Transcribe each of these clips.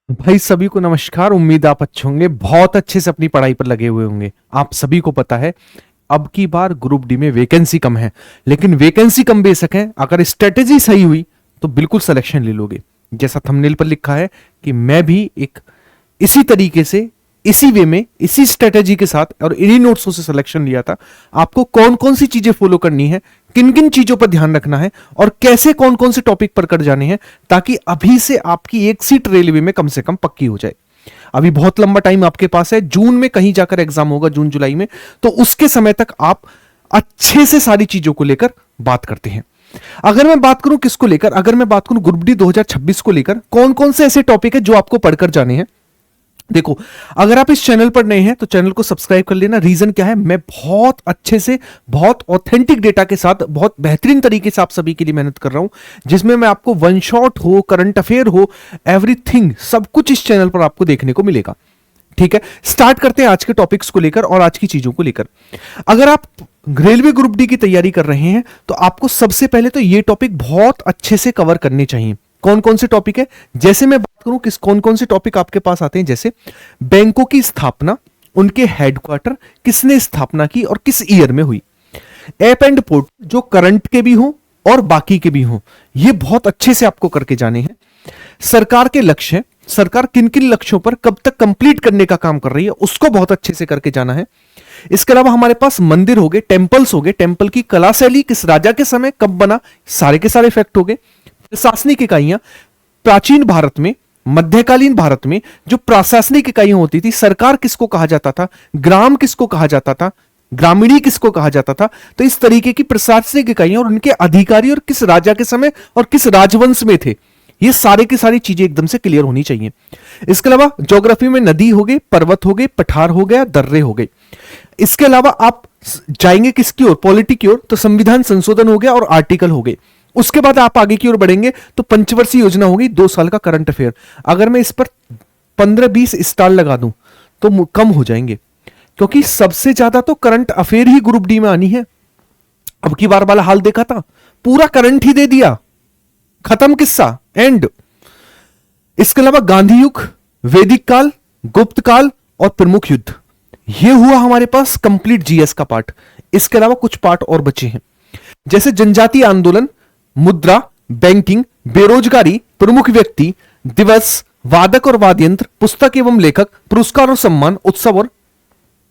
भाई सभी को नमस्कार। उम्मीद आप अच्छे होंगे, बहुत अच्छे से अपनी पढ़ाई पर लगे हुए होंगे। आप सभी को पता है अब की बार ग्रुप डी में वैकेंसी कम है, लेकिन वैकेंसी कम बेशक है, अगर स्ट्रेटेजी सही हुई तो बिल्कुल सिलेक्शन ले लोगे। जैसा थंबनेल पर लिखा है कि मैं भी एक इसी तरीके से, इसी वे में, इसी स्ट्रेटेजी के साथ और इन्हीं नोट्सों से सिलेक्शन लिया था। आपको कौन कौन सी चीजें फॉलो करनी है, किन किन चीजों पर ध्यान रखना है और कैसे कौन कौन से टॉपिक पर कर जाने हैं, ताकि अभी से आपकी एक सीट रेलवे में कम से कम पक्की हो जाए। अभी बहुत लंबा टाइम आपके पास है, जून में कहीं जाकर एग्जाम होगा, जून जुलाई में, तो उसके समय तक आप अच्छे से सारी चीजों को लेकर बात करते हैं। अगर मैं बात करूं किसको लेकर, अगर मैं बात करूं ग्रुप डी 2026 को लेकर, कौन कौन से ऐसे टॉपिक है जो आपको पढ़कर जाने हैं। देखो, अगर आप इस चैनल पर नए हैं तो चैनल को सब्सक्राइब कर लेना। रीजन क्या है, मैं बहुत अच्छे से, बहुत ऑथेंटिक डेटा के साथ, बहुत बेहतरीन तरीके से आप सभी के लिए मेहनत कर रहा हूं, जिसमें मैं आपको वन शॉट हो, करंट अफेयर हो, एवरीथिंग, सब कुछ इस चैनल पर आपको देखने को मिलेगा। ठीक है, स्टार्ट करते हैं आज के टॉपिक्स को लेकर और आज की चीजों को लेकर। अगर आप रेलवे ग्रुप डी की तैयारी कर रहे हैं तो आपको सबसे पहले तो ये टॉपिक बहुत अच्छे से कवर करने चाहिए। कौन कौन से टॉपिक है, जैसे मैं बात करूं किस कौन कौन से टॉपिक आपके पास आते हैं, जैसे बैंकों की स्थापना, उनके हेडक्वार्टर, किसने स्थापना की और किस ईयर में हुई। ऐप एंड पोर्टल जो करंट के भी हों और बाकी के भी हों, ये बहुत अच्छे से आपको करके जाने हैं। सरकार के लक्ष्य, सरकार किन किन लक्ष्यों पर कब तक कंप्लीट करने का काम कर रही है, उसको बहुत अच्छे से करके जाना है। इसके अलावा हमारे पास मंदिर हो गए, टेम्पल्स हो गए, टेम्पल की कला शैली किस राजा के समय कब बना, सारे के सारे फैक्ट हो गए। प्रशासनिक इकाइयां, प्राचीन भारत में, मध्यकालीन भारत में जो प्रशासनिक इकाइयां होती थी, सरकार किसको कहा जाता था, ग्राम किसको कहा जाता था, ग्रामीणी किसको कहा जाता था, तो इस तरीके की प्रशासनिक इकाइयां और उनके अधिकारी और किस राजा के समय और किस राजवंश में थे, ये सारे की सारी चीजें एकदम से क्लियर होनी चाहिए। इसके अलावा ज्योग्राफी में नदी हो गई, पर्वत हो गए, पठार हो गया, दर्रे हो गए। इसके अलावा आप जाएंगे किसकी ओर, पॉलिटी की ओर, तो संविधान संशोधन हो गया और आर्टिकल हो गए। उसके बाद आप आगे की ओर बढ़ेंगे तो पंचवर्षीय योजना होगी, 2 साल का करंट अफेयर। अगर मैं इस पर 15-20 स्टार लगा दूं तो कम हो जाएंगे, क्योंकि सबसे ज्यादा तो करंट अफेयर ही ग्रुप डी में आनी है। अब की बार वाला हाल देखा था, पूरा करंट ही दे दिया, खत्म किस्सा, एंड। इसके अलावा गांधी युग, वैदिक काल, गुप्त काल और प्रमुख युद्ध, यह हुआ हमारे पास कंप्लीट जीएस का पार्ट। इसके अलावा कुछ पार्ट और बचे हैं, जैसे जनजातीय आंदोलन, मुद्रा, बैंकिंग, बेरोजगारी, प्रमुख व्यक्ति, दिवस, वादक और वाद्य यंत्र, पुस्तक एवं लेखक, पुरस्कार और सम्मान, उत्सव और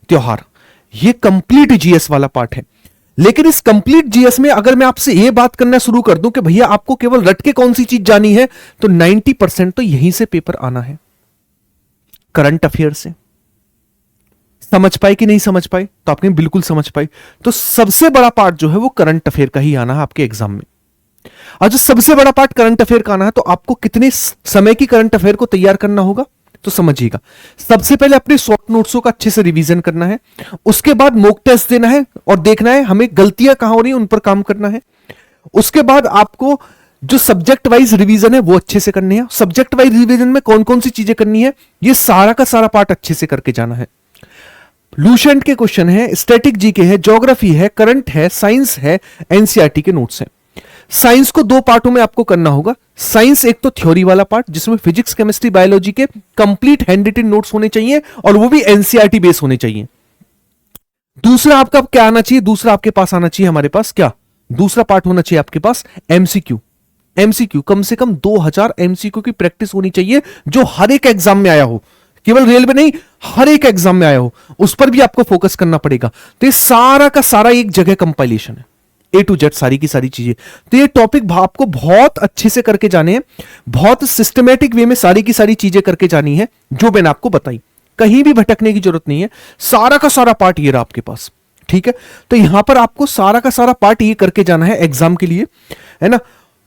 त्योहार। यह कंप्लीट जीएस वाला पार्ट है। लेकिन इस कंप्लीट जीएस में अगर मैं आपसे यह बात करना शुरू कर दूं कि भैया आपको केवल रट के कौन सी चीज जानी है, तो 90% तो यहीं से पेपर आना है, करंट अफेयर से। समझ पाए कि नहीं समझ पाए, तो आपने बिल्कुल समझ पाए। तो सबसे बड़ा पार्ट जो है वो करंट अफेयर का ही आना है आपके एग्जाम में। और जो सबसे बड़ा पार्ट करंट अफेयर का आना है, तो आपको कितने समय की करंट अफेयर को तैयार करना होगा, तो समझिएगा। सबसे पहले अपने शॉर्ट नोट्सों का अच्छे से रिवीजन करना है, उसके बाद मॉक टेस्ट देना है और देखना है हमें गलतियां कहां हो रही हैं, उन पर काम करना है। उसके बाद आपको जो सब्जेक्ट वाइज रिवीजन है वो अच्छे से करनी है। सब्जेक्ट वाइज रिवीजन में कौन कौन सी चीजें करनी है, ये सारा का सारा पार्ट अच्छे से करके जाना है। लूसेंट के क्वेश्चन है, स्टैटिक जीके है, ज्योग्राफी है, करंट है, साइंस है, एनसीईआरटी के नोट्स हैं। साइंस को 2 पार्टों में आपको करना होगा। साइंस एक तो थ्योरी वाला पार्ट, जिसमें फिजिक्स, केमिस्ट्री, बायोलॉजी के कंप्लीट हैंड रिटन नोट्स होने चाहिए और वो भी एनसीईआरटी बेस होने चाहिए। दूसरा आपका क्या आना चाहिए, दूसरा आपके पास आना चाहिए, हमारे पास क्या दूसरा पार्ट होना चाहिए आपके पास, एमसीक्यू। एमसीक्यू कम से कम 2000 एमसीक्यू की प्रैक्टिस होनी चाहिए, जो हर एक एग्जाम में आया हो, केवल रेलवे नहीं, हर एक एग्जाम में आया हो, उस पर भी आपको फोकस करना पड़ेगा। तो ये सारा का सारा एक जगह कंपाइलेशन है, A to Z सारी की सारी चीजें। तो ये टॉपिक आपको बहुत अच्छे से करके जाने हैं, बहुत सिस्टमेटिक वे में सारी की सारी चीजें करके जानी है, जो मैंने आपको बताई। कहीं भी भटकने की जरूरत नहीं है, सारा का सारा पार्ट ये रहा आपके पास। ठीक है, तो यहां पर आपको सारा का सारा पार्ट ये करके जाना है एग्जाम के लिए, है ना।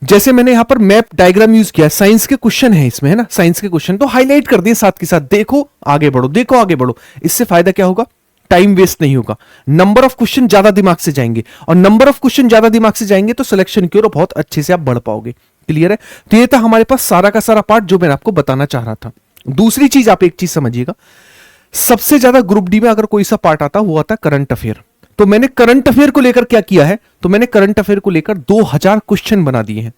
जैसे मैंने यहां पर मैप डायग्राम यूज किया, साइंस के क्वेश्चन है इसमें, है ना, साइंस के क्वेश्चन तो हाईलाइट कर दिए साथ के साथ, देखो आगे बढ़ो, देखो आगे बढ़ो। इससे फायदा क्या होगा, टाइम वेस्ट नहीं होगा, नंबर ऑफ क्वेश्चन ज्यादा दिमाग से जाएंगे, और नंबर ऑफ क्वेश्चन ज्यादा दिमाग से जाएंगे तो सिलेक्शन की ओर बहुत अच्छे से आप बढ़ पाओगे। क्लियर है, तो ये था हमारे पास सारा का सारा पार्ट जो मैंने आपको बताना चाह रहा था। दूसरी चीज, आप एक चीज समझिएगा, सबसे ज्यादा ग्रुप डी में अगर कोई सा पार्ट आता हुआ था करंट अफेयर, तो मैंने करंट अफेयर को लेकर क्या किया है, तो मैंने करंट अफेयर को लेकर 2000 क्वेश्चन बना दिए हैं।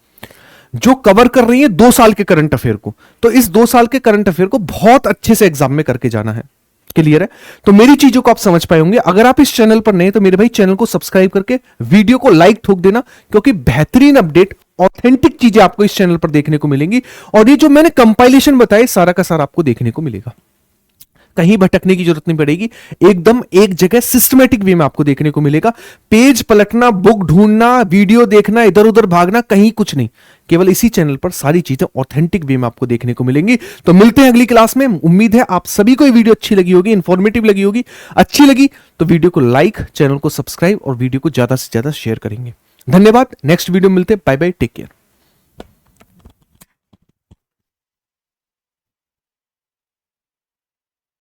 जो कवर कर रही है 2 साल के करंट अफेयर को। तो इस 2 साल के करंट अफेयर को बहुत अच्छे से एग्जाम में करके जाना है। क्लियर है? तो मेरी चीजों को आप समझ पाए होंगे। अगर आप इस चैनल पर नए तो मेरे भाई चैनल को सब्सक्राइब करके वीडियो को लाइक ठोक देना, क्योंकि बेहतरीन अपडेट, ऑथेंटिक चीजें आपको इस चैनल पर देखने को मिलेंगी। और ये जो मैंने कंपाइलेशन बताया सारा का सारा आपको देखने को मिलेगा, कहीं भटकने की जरूरत नहीं पड़ेगी। एकदम एक जगह सिस्टमेटिक वे में आपको देखने को मिलेगा। पेज पलटना, बुक ढूंढना, वीडियो देखना, इधर उधर भागना, कहीं कुछ नहीं। केवल इसी चैनल पर सारी चीजें ऑथेंटिक वे में आपको देखने को मिलेंगी। तो मिलते हैं अगली क्लास में। उम्मीद है आप सभी को ये वीडियो अच्छी लगी होगी, इंफॉर्मेटिव लगी होगी। अच्छी लगी तो वीडियो को लाइक, चैनल को सब्सक्राइब और वीडियो को ज्यादा से ज्यादा शेयर करेंगे। धन्यवाद। नेक्स्ट वीडियो मिलते हैं। Bye bye, take care.